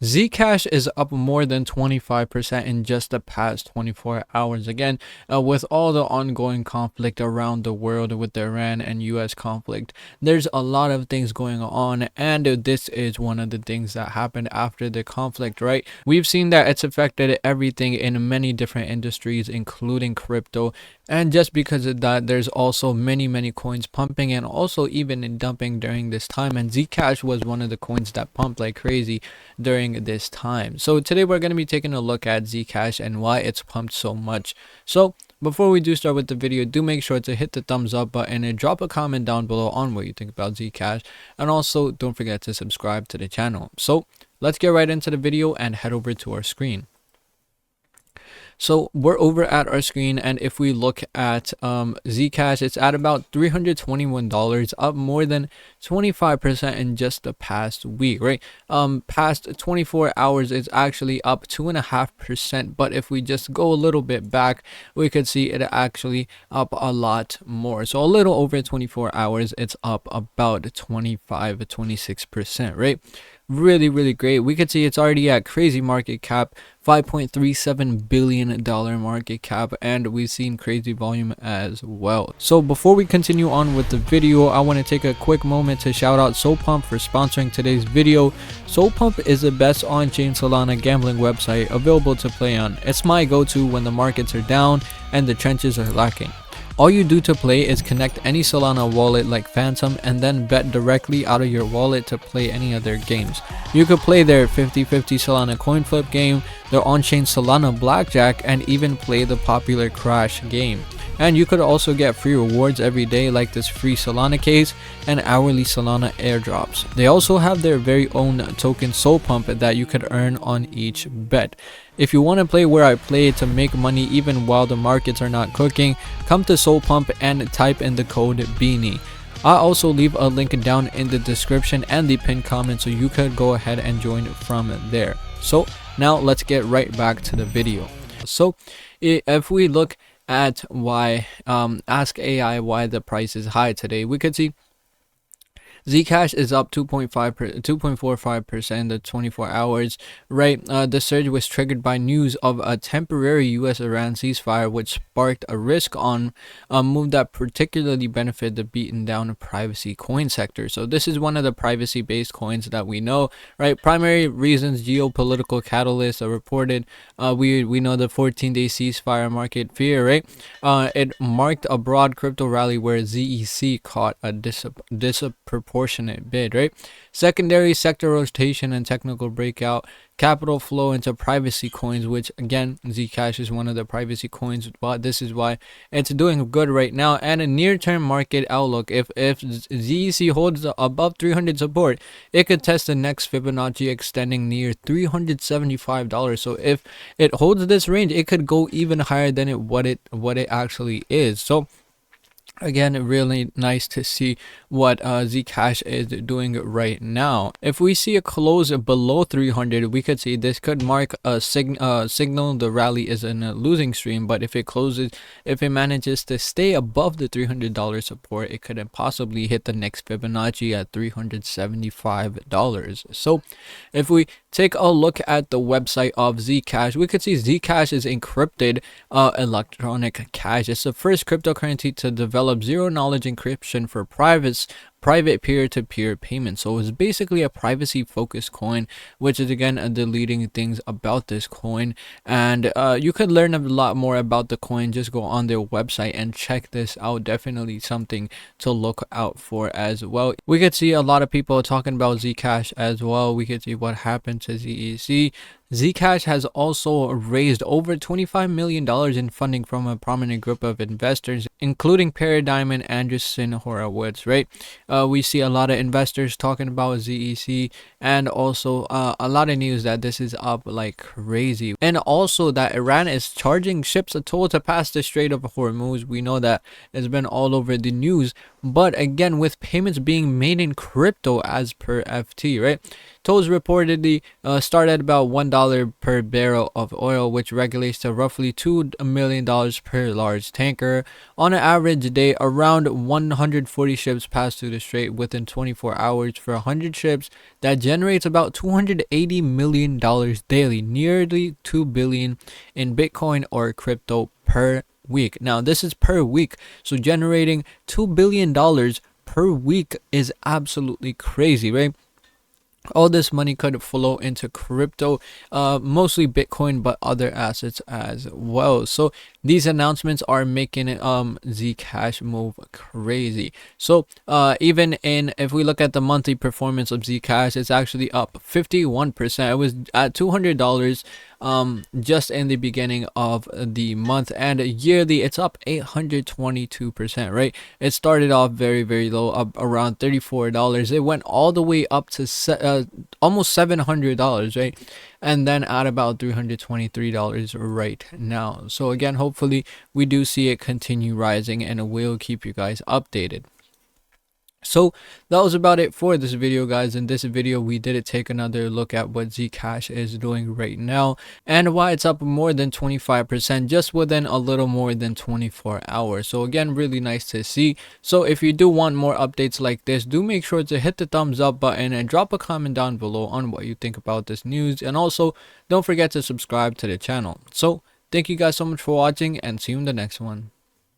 Zcash is up more than 25% in just the past 24 hours. Again, with all the ongoing conflict around the world with the Iran and US conflict, there's a lot of things going on, and this is one of the things that happened after the conflict, right? We've seen that it's affected everything in many different industries, including crypto. And just because of that, there's also many coins pumping and also even dumping during this time. And Zcash was one of the coins that pumped like crazy during this time. So today we're going to be taking a look at Zcash and why it's pumped so much. So before we do start with the video, do make sure to hit the thumbs up button and drop a comment down below on what you think about Zcash. And also don't forget to subscribe to the channel. So let's get right into the video and head over to our screen. So we're over at our screen, and if we look at Zcash, it's at about $321, up more than 25% in just the past week, right? Past 24 hours, it's actually up 2.5%, but if we just go a little bit back, we could see it actually up a lot more. So a little over 24 hours, it's up about 26%, right? Really great. We could see it's already at crazy market cap, $5.37 billion market cap, and we've seen crazy volume as well. So before we continue on with the video, I want to take a quick moment to shout out SOLPUMP for sponsoring today's video. SOLPUMP is the best on-chain Solana gambling website available to play on. It's my go-to when the markets are down and the trenches are lacking. All you do to play is connect any Solana wallet like Phantom and then bet directly out of your wallet to play any other games. You could play their 50-50 Solana coin flip game, their on-chain Solana blackjack, and even play the popular Crash game. And you could also get free rewards every day like this free Solana case and hourly Solana airdrops. They also have their very own token SOLPUMP that you could earn on each bet. If you want to play where I play to make money even while the markets are not cooking, come to SOLPUMP and type in the code Beanie. I'll also leave a link down in the description and the pinned comment so you could go ahead and join from there. So now let's get right back to the video. So if we look at why ask AI why the price is high today, we could see Zcash is up 2.45% in the 24 hours, right? The surge was triggered by news of a temporary US-Iran ceasefire, which sparked a risk-on move that particularly benefited the beaten down privacy coin sector. So this is one of the privacy-based coins that we know, right? Primary reasons: geopolitical catalysts are reported. We know the 14-day ceasefire market fear, right? It marked a broad crypto rally where ZEC caught a disproportionate bid, right? Secondary sector rotation and technical breakout, capital flow into privacy coins, which again, Zcash is one of the privacy coins, but this is why it's doing good right now. And a near-term market outlook: if ZEC holds above 300 support, it could test the next Fibonacci extending near $375. So if it holds this range, it could go even higher than what it actually is. So again, really nice to see what Zcash is doing right now. If we see a close below 300, we could see this could mark a signal the rally is in a losing stream. But if it manages to stay above the $300 support, it could possibly hit the next Fibonacci at $375. So if we take a look at the website of Zcash, we could see Zcash is encrypted electronic cash. It's the first cryptocurrency to develop zero-knowledge encryption for private peer-to-peer payments. So it's basically a privacy-focused coin, which is again the leading things about this coin. And you could learn a lot more about the coin. Just go on their website and check this out. Definitely something to look out for as well. We could see a lot of people talking about Zcash as well. We could see what happened to ZEC. Zcash has also raised over $25 million in funding from a prominent group of investors, including Paradigm and Andreessen Horowitz, right? We see a lot of investors talking about ZEC, and also a lot of news that this is up like crazy. And also that Iran is charging ships a toll to pass the Strait of Hormuz. We know that it's been all over the news, but again, with payments being made in crypto as per FT, right? tolls reportedly start at about $1 per barrel of oil, which regulates to roughly $2 million per large tanker. On an average day, around 140 ships pass through the strait within 24 hours. For 100 ships, that generates about $280 million daily, nearly $2 billion in Bitcoin or crypto per week. Now, this is per week, so generating $2 billion per week is absolutely crazy, right? All this money could flow into crypto, mostly Bitcoin, but other assets as well. So these announcements are making Zcash move crazy. So even if we look at the monthly performance of Zcash, it's actually up 51%. It was at $200 just in the beginning of the month, and yearly it's up 822%, right? It started off very low, up around $34. It went all the way up to almost $700, right? And then at about $323 right now. So again, hopefully we do see it continue rising, and we'll keep you guys updated. So that was about it for this video, guys. In this video, we did take another look at what Zcash is doing right now and why it's up more than 25% just within a little more than 24 hours. So again, really nice to see. So if you do want more updates like this, do make sure to hit the thumbs up button and drop a comment down below on what you think about this news. And also, don't forget to subscribe to the channel. So thank you guys so much for watching, and see you in the next one.